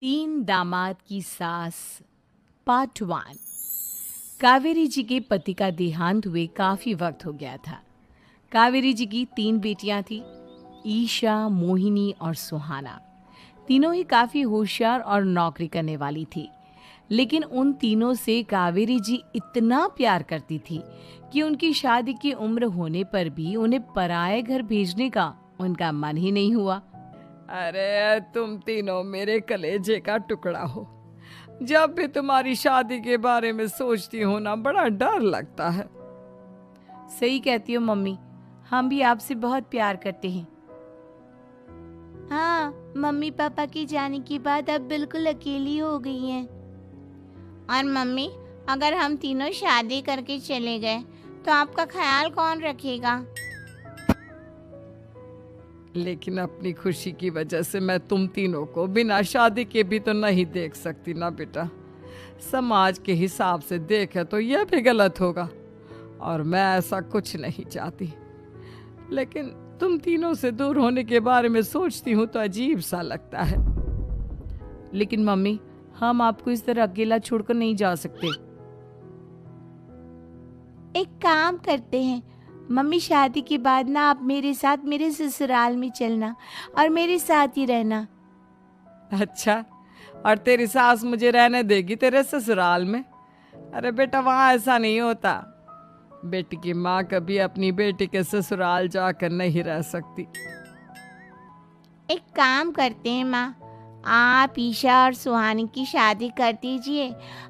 तीन दामाद की सास पार्ट 1। कावेरी जी के पति का देहांत हुए काफी वक्त हो गया था। कावेरी जी की 3 बेटियां थी, ईशा, मोहिनी और सुहाना। तीनों ही काफी होशियार और नौकरी करने वाली थी। लेकिन उन तीनों से कावेरी जी इतना प्यार करती थी कि उनकी शादी की उम्र होने पर भी उन्हें पराये घर भेजने का उनका मन ही नहीं हुआ। अरे तुम तीनों मेरे कलेजे का टुकड़ा हो। जब भी तुम्हारी शादी के बारे में सोचती हूँ ना, बड़ा डर लगता है। सही कहती हो मम्मी, हम भी आपसे बहुत प्यार करते हैं। हाँ, मम्मी पापा के जाने के बाद अब बिल्कुल अकेली हो गई हैं। और मम्मी, अगर हम तीनों शादी करके चले गए तो आपका ख्याल कौन रखेगा? लेकिन अपनी खुशी की वजह से मैं तुम तीनों को बिना शादी के भी तो नहीं देख सकती ना बेटा। समाज के हिसाब से देखे तो यह भी गलत होगा और मैं ऐसा कुछ नहीं चाहती। लेकिन तुम तीनों से दूर होने के बारे में सोचती हूँ तो अजीब सा लगता है। लेकिन मम्मी, हम आपको इस तरह अकेला छोड़कर नहीं जा सकते। एक काम करते हैं मम्मी, शादी के बाद ना आप मेरे साथ मेरे ससुराल में चलना और मेरे साथ ही रहना। अच्छा, और तेरी सास मुझे रहने देगी तेरे ससुराल में? अरे बेटा, वहाँ ऐसा नहीं होता। बेटी की माँ कभी अपनी बेटी के ससुराल जाकर नहीं रह सकती। एक काम करते हैं माँ, आप ईशा और सुहानी की शादी कर दीजिए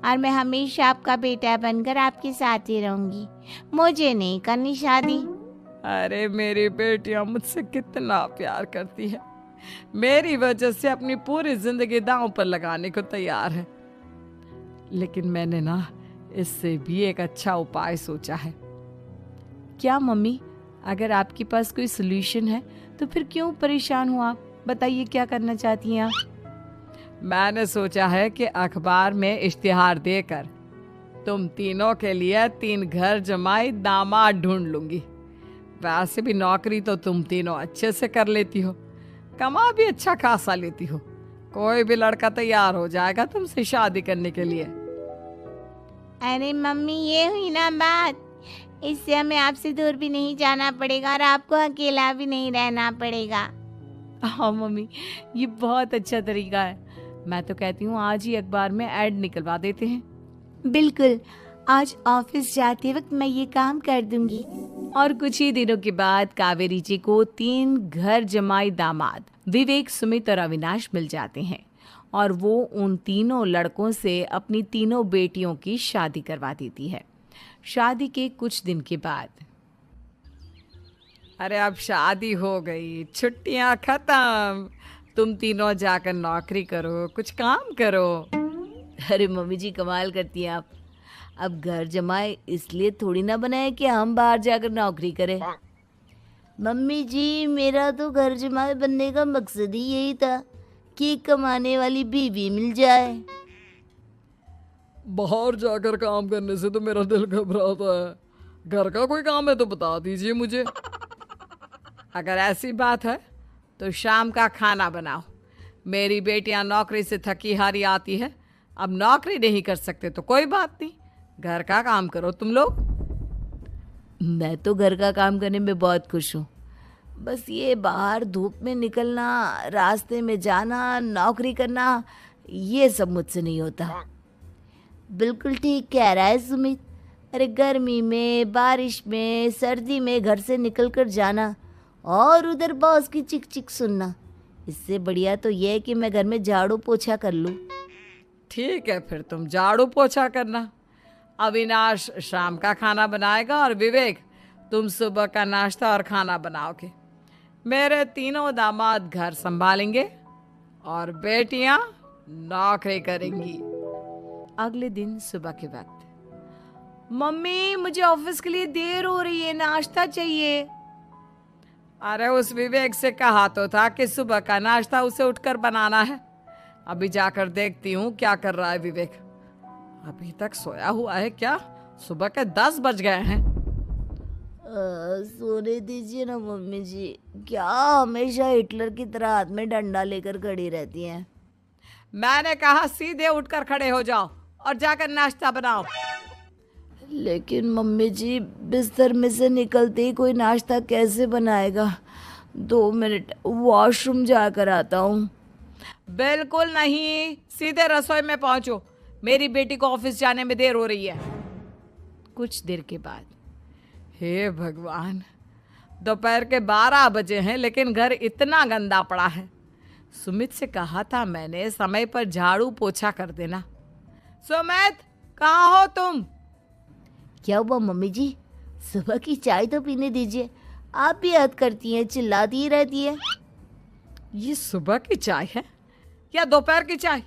और मैं हमेशा आपका बेटा बनकर आपके साथ ही रहूंगी। मुझे नहीं करनी शादी। अरे मेरी बेटियां मुझसे कितना प्यार करती है, मेरी वजह से अपनी पूरी जिंदगी दांव पर लगाने को तैयार है। लेकिन मैंने ना इससे भी एक अच्छा उपाय सोचा है। क्या मम्मी? अगर आपके पास कोई सोल्यूशन है तो फिर क्यों परेशान हो आप? बताइए, क्या करना चाहती हैं आप? मैंने सोचा है कि अखबार में इश्तिहार देकर तुम तीनों के लिए 3 घर जमाई दामाद ढूंढ लूंगी। वैसे भी नौकरी तो तुम तीनों अच्छे से कर लेती हो, कमा भी अच्छा खासा लेती हो। कोई भी लड़का तैयार हो जाएगा तुमसे शादी करने के लिए। अरे मम्मी, ये हुई ना बात। इससे हमें आपसे दूर भी नहीं जाना पड़ेगा और आपको अकेला भी नहीं रहना पड़ेगा। हाँ मम्मी, ये बहुत अच्छा तरीका है। मैं तो कहती हूँ आज ही अखबार में ऐड निकलवा देते हैं। बिल्कुल, आज ऑफिस जाते वक्त मैं ये काम कर दूंगी। और कुछ ही दिनों के बाद कावेरी जी को 3 घर जमाई दामाद विवेक, सुमित और अविनाश मिल जाते हैं और वो उन तीनों लड़कों से अपनी तीनों बेटियों की शादी करवा देती है। शादी के कुछ दिन के बाद, अरे अब शादी हो गई, छुट्टियां खत्म, तुम तीनों जाकर नौकरी करो, कुछ काम करो। अरे मम्मी जी, कमाल करती हैं आप। अब घर जमाए इसलिए थोड़ी ना बनाए कि हम बाहर जाकर नौकरी करें। मम्मी जी, मेरा तो घर जमाए बनने का मकसद ही यही था कि कमाने वाली बीवी मिल जाए। बाहर जाकर काम करने से तो मेरा दिल घबराता है। घर का कोई काम है तो बता दीजिए मुझे। अगर ऐसी बात है तो शाम का खाना बनाओ। मेरी बेटियां नौकरी से थकी हारी आती है, अब नौकरी नहीं कर सकते तो कोई बात नहीं, घर का काम करो तुम लोग। मैं तो घर का काम करने में बहुत खुश हूँ। बस ये बाहर धूप में निकलना, रास्ते में जाना, नौकरी करना, ये सब मुझसे नहीं होता। बिल्कुल ठीक कह रहा है सुमित। अरे गर्मी में, बारिश में, सर्दी में घर से निकल कर जाना और उधर बॉस की चिक चिक सुनना, इससे बढ़िया तो ये है कि मैं घर में झाड़ू पोछा कर लूँ। ठीक है, फिर तुम झाड़ू पोछा करना। अविनाश शाम का खाना बनाएगा और विवेक तुम सुबह का नाश्ता और खाना बनाओगे। मेरे तीनों दामाद घर संभालेंगे और बेटियां नौकरी करेंगी। अगले दिन सुबह के वक्त, मम्मी मुझे ऑफिस के लिए देर हो रही है, नाश्ता चाहिए। अरे उस विवेक से कहा तो था कि सुबह का नाश्ता उसे उठकर बनाना है। अभी जाकर देखती हूँ क्या कर रहा है विवेक। अभी तक सोया हुआ है क्या? सुबह के 10 बज गए हैं। सोने दीजिए ना मम्मी जी, क्या हमेशा हिटलर की तरह हाथ में डंडा लेकर खड़ी रहती हैं। मैंने कहा सीधे उठकर खड़े हो जाओ और जाकर नाश्ता बनाओ। लेकिन मम्मी जी, बिस्तर में से निकलते ही कोई नाश्ता कैसे बनाएगा? 2 मिनट, वॉशरूम जाकर आता हूँ। बिल्कुल नहीं, सीधे रसोई में पहुंचो। मेरी बेटी को ऑफिस जाने में देर हो रही है। कुछ देर के बाद, हे भगवान, दोपहर के 12 बजे हैं लेकिन घर इतना गंदा पड़ा है। सुमित से कहा था मैंने समय पर झाड़ू पोछा कर देना। सुमित, कहाँ हो तुम? क्या हुआ मम्मी जी? सुबह की चाय तो पीने दीजिए। आप भी याद करती हैं, चिल्लाती ही रहती है। ये सुबह की चाय है या दोपहर की चाय?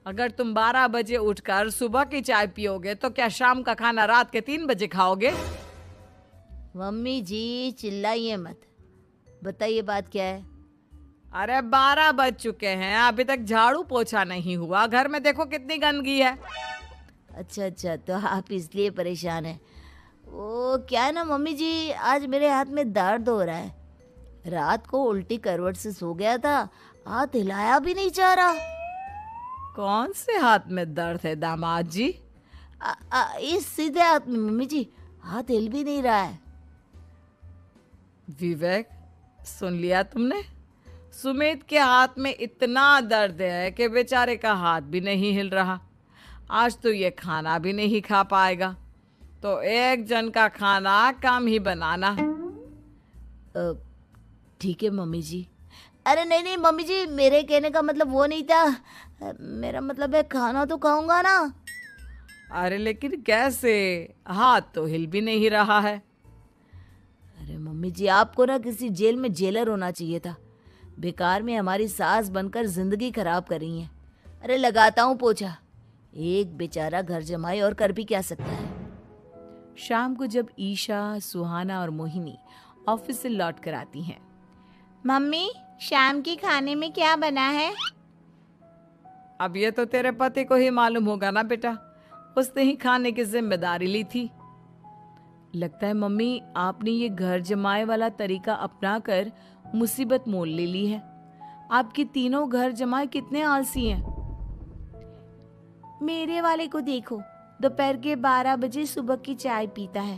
अगर तुम 12 बजे उठकर सुबह की चाय पियोगे तो क्या शाम का खाना रात के 3 बजे खाओगे? मम्मी जी चिल्लाइए मत, बताइए बात क्या है? अरे 12 बज चुके हैं, अभी तक झाड़ू पोछा नहीं हुआ। घर में देखो कितनी गंदगी है। अच्छा, तो आप इसलिए परेशान हैं। वो क्या है ना मम्मी जी, आज मेरे हाथ में दर्द हो रहा है। रात को उल्टी करवट से सो गया था, हाथ हिलाया भी नहीं जा रहा। कौन से हाथ में दर्द है दामाद जी? इस सीधे हाथ में मम्मी जी, हाथ हिल भी नहीं रहा है। विवेक, सुन लिया तुमने? सुमित के हाथ में इतना दर्द है कि बेचारे का हाथ भी नहीं हिल रहा। आज तो ये खाना भी नहीं खा पाएगा, तो एक जन का खाना कम ही बनाना। ठीक है मम्मी जी। अरे नहीं मम्मी जी, मेरे कहने का मतलब वो नहीं था। मेरा मतलब है खाना तो खाऊंगा ना। अरे लेकिन कैसे? हाथ तो हिल भी नहीं रहा है। अरे मम्मी जी, आपको ना किसी जेल में जेलर होना चाहिए था। बेकार में हमारी सास बनकर जिंदगी खराब कर रही हैं। अरे लगाता हूँ पोछा। एक बेचारा घर जमाए और कर भी क्या सकता है। शाम को जब ईशा, सुहाना और मोहिनी ऑफिस से लौट कर आती हैं, मम्मी, शाम के खाने में क्या बना है? अब ये तो तेरे पति को ही मालूम होगा ना बेटा, उसने ही खाने की जिम्मेदारी ली थी। लगता है मम्मी आपने ये घर जमाए वाला तरीका अपनाकर मुसीबत मोल ले ली है। आपके तीनों घर जमाए कितने आलसी हैं। मेरे वाले को देखो, दोपहर के 12 बजे सुबह की चाय पीता है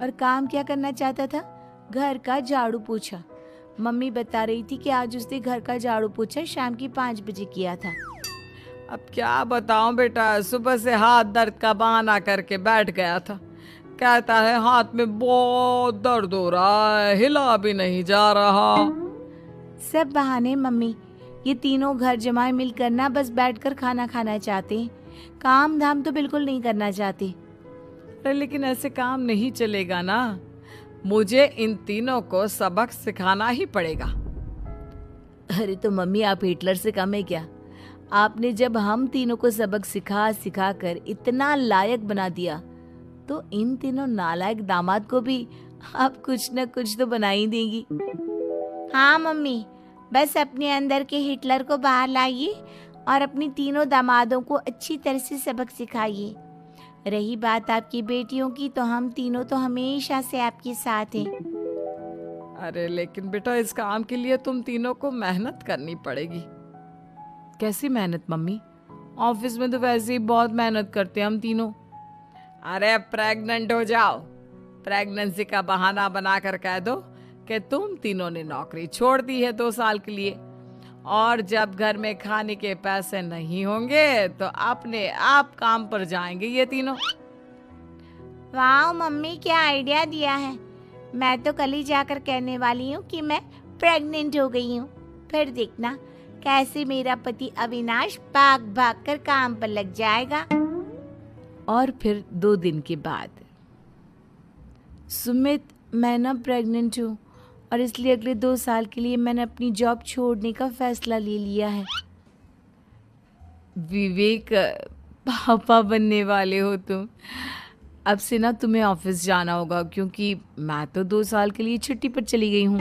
और काम क्या करना चाहता था? घर का झाड़ू पोछा। मम्मी बता रही थी कि आज उसने घर का झाड़ू पोछा शाम की 5 बजे किया था। अब क्या बताऊं बेटा, सुबह से हाथ दर्द का बहाना करके बैठ गया था। कहता है हाथ में बहुत दर्द हो रहा है, हिला भी नहीं जा रहा। सब बहाने मम्मी। ये तीनों घर जमाए मिलकर ना बस बैठकर खाना खाना चाहते हैं, काम धाम तो बिल्कुल नहीं करना चाहते। अरे लेकिन ऐसे काम नहीं चलेगा ना, मुझे इन तीनों को सबक सिखाना ही पड़ेगा। अरे तो मम्मी, आप हिटलर से कम है क्या? आपने जब हम तीनों को सबक सिखा कर इतना लायक बना दिया, तो इन तीनों नालायक दामाद को भी आप कुछ न कुछ तो बना ही देंगी। हाँ मम्मी, बस अपने अंदर के हिटलर को बाहर लाइए और अपनी तीनों दामादों को अच्छी तरह से सबक सिखाइए। रही बात आपकी बेटियों की, तो हम तीनों तो हमेशा से आपके साथ हैं। अरे लेकिन बेटा, इस काम के लिए तुम तीनों को मेहनत करनी पड़ेगी। कैसी मेहनत मम्मी? ऑफिस में तो वैसे ही बहुत मेहनत करते हैं हम तीनों। अरे प्रेग्नेंट हो जाओ, प्रेगनेंसी का बहाना बनाकर कह दो कि तुम तीनों ने नौकरी छोड़ दी है 2 साल के लिए, और जब घर में खाने के पैसे नहीं होंगे तो अपने आप काम पर जाएंगे ये तीनों। वाह मम्मी, क्या आइडिया दिया है। मैं तो कल ही जाकर कहने वाली हूँ कि मैं प्रेग्नेंट हो गई हूँ। फिर देखना कैसे मेरा पति अविनाश भाग कर काम पर लग जाएगा। और फिर 2 दिन के बाद, सुमित, मैं ना प्रेग्नेंट हूँ और इसलिए अगले 2 साल के लिए मैंने अपनी जॉब छोड़ने का फैसला ले लिया है। विवेक, पापा बनने वाले हो तुम। अब से ना तुम्हें ऑफिस जाना होगा, क्योंकि मैं तो 2 साल के लिए छुट्टी पर चली गई हूँ।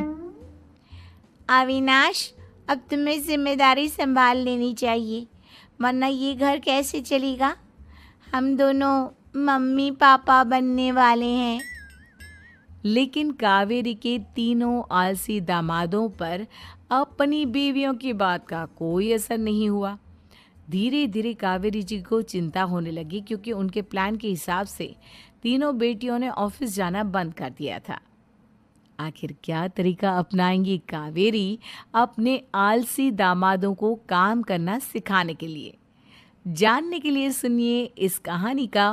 अविनाश, अब तुम्हें जिम्मेदारी संभाल लेनी चाहिए, वरना ये घर कैसे चलेगा। हम दोनों मम्मी पापा बनने वाले हैं। लेकिन कावेरी के तीनों आलसी दामादों पर अपनी बीवियों की बात का कोई असर नहीं हुआ। धीरे धीरे कावेरी जी को चिंता होने लगी, क्योंकि उनके प्लान के हिसाब से तीनों बेटियों ने ऑफिस जाना बंद कर दिया था। आखिर क्या तरीका अपनाएंगी कावेरी अपने आलसी दामादों को काम करना सिखाने के लिए? जानने के लिए सुनिए इस कहानी का